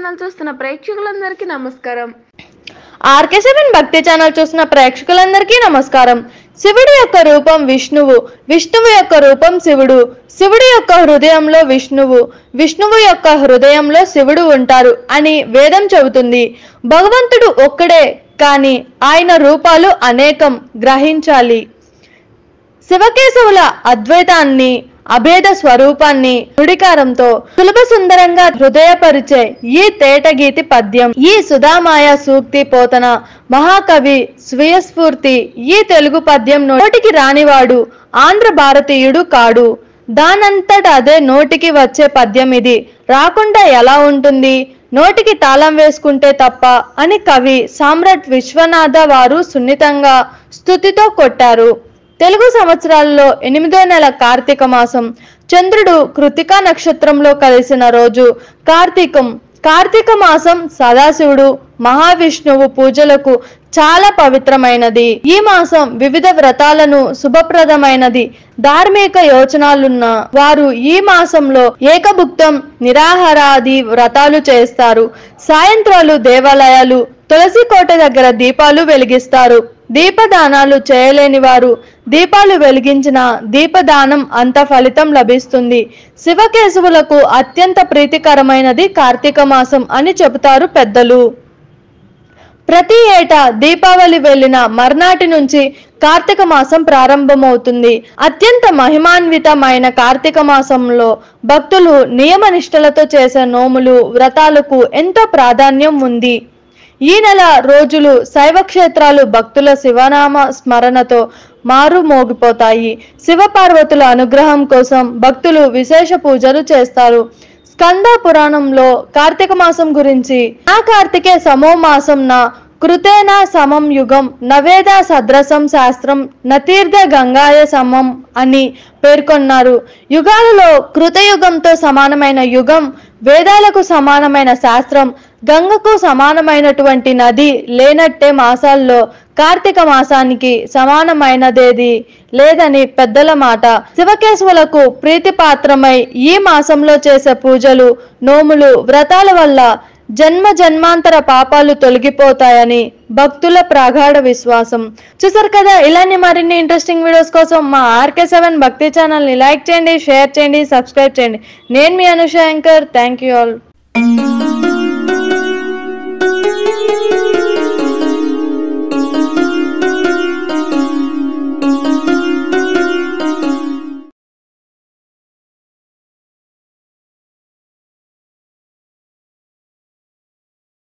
Channel చూస్తున్న ప్రేక్షకులందరికీ నమస్కారం. RK7 భక్తి ఛానల్ చూస్తున్న ప్రేక్షకులందరికీ నమస్కారం. శివుడి యొక్క రూపం విష్ణువు, విష్ణువు యొక్క రూపం శివుడు, శివుడి యొక్క హృదయంలో విష్ణువు, విష్ణువు యొక్క హృదయంలో శివుడు ఉంటారు అని వేదం చెబుతుంది. భగవంతుడు ఒక్కడే కానీ ఆయన రూపాలు అనేకం గ్రహించాలి. శివకేశవుల అద్వైతాన్ని, అభేద స్వరూపాన్ని నుడికారంతో సులభ సుందరంగా హృదయపరిచే ఈ తేటగీతి పద్యం, ఈ సుధామాయ సూక్తి పోతన మహాకవి స్వీయస్ఫూర్తి ఈ తెలుగు పద్యం నోటికి రానివాడు ఆంధ్ర భారతీయుడు కాడు. దానంతట అదే నోటికి వచ్చే పద్యం ఇది. రాకుండా ఎలా ఉంటుంది? నోటికి తాళం వేసుకుంటే తప్ప అని కవి సామ్రాట్ విశ్వనాథ వారు సున్నితంగా స్తుతితో కొట్టారు. తెలుగు సంవత్సరాల్లో 8వ నెల కార్తీక మాసం, చంద్రుడు కృతికా నక్షత్రంలో కలిసిన రోజు కార్తీకం. కార్తీక మాసం సదాశివుడు, మహావిష్ణువు పూజలకు చాలా పవిత్రమైనది. ఈ మాసం వివిధ వ్రతాలను శుభప్రదమైనది. ధార్మిక యోచనాలున్న వారు ఈ మాసంలో ఏకభుక్తం, నిరాహారాది వ్రతాలు చేస్తారు. సాయంత్రాలు దేవాలయాలు, తులసి కోట దగ్గర దీపాలు వెలిగిస్తారు. దీపదానాలు చేయలేని వారు దీపాలు వెలిగించిన దీపదానం అంత ఫలితం లభిస్తుంది. శివకేశవులకు అత్యంత ప్రీతికరమైనది కార్తీక మాసం అని చెబుతారు పెద్దలు. ప్రతి ఏటా దీపావళి వెళ్ళిన మర్నాటి నుంచి కార్తీక మాసం ప్రారంభమవుతుంది. అత్యంత మహిమాన్వితమైన కార్తీక మాసంలో భక్తులు నియమ నిష్టలతో చేసే నోములు, వ్రతాలకు ఎంతో ప్రాధాన్యం ఉంది. ఈ నెల రోజులు శైవ క్షేత్రాలు భక్తుల శివనామ స్మరణతో మారుమోగిపోతాయి. శివపార్వతుల అనుగ్రహం కోసం భక్తులు విశేష పూజలు చేస్తారు. స్కంద పురాణంలో కార్తీక మాసం గురించి నా కార్తికే సమో మాసం నా కృతేనా సమం యుగం నవేద సద్రసం శాస్త్రం నతీర్థ గంగాయ సమం అని పేర్కొన్నారు. యుగాలలో కృతయుగంతో సమానమైన యుగం, వేదాలకు సమానమైన శాస్త్రం, గంగకు సమానమైనటువంటి నది లేనట్టే మాసాల్లో కార్తీక మాసానికి సమానమైనదేది లేదని పెద్దల మాట. శివకేశవులకు ప్రీతిపాత్రమై ఈ మాసంలో చేసే పూజలు, నోములు, వ్రతాల వల్ల జన్మ జన్మాంతర పాపాలు తొలగిపోతాయని భక్తుల ప్రగాఢ విశ్వాసం. చూసారు కదా, ఇలాంటి మరిన్ని ఇంట్రెస్టింగ్ వీడియోస్ కోసం మా RK7 భక్తి ఛానల్ని లైక్ చేయండి, షేర్ చేయండి, సబ్స్క్రైబ్ చేయండి. నేను మీ Anusha anchor. Thank you all.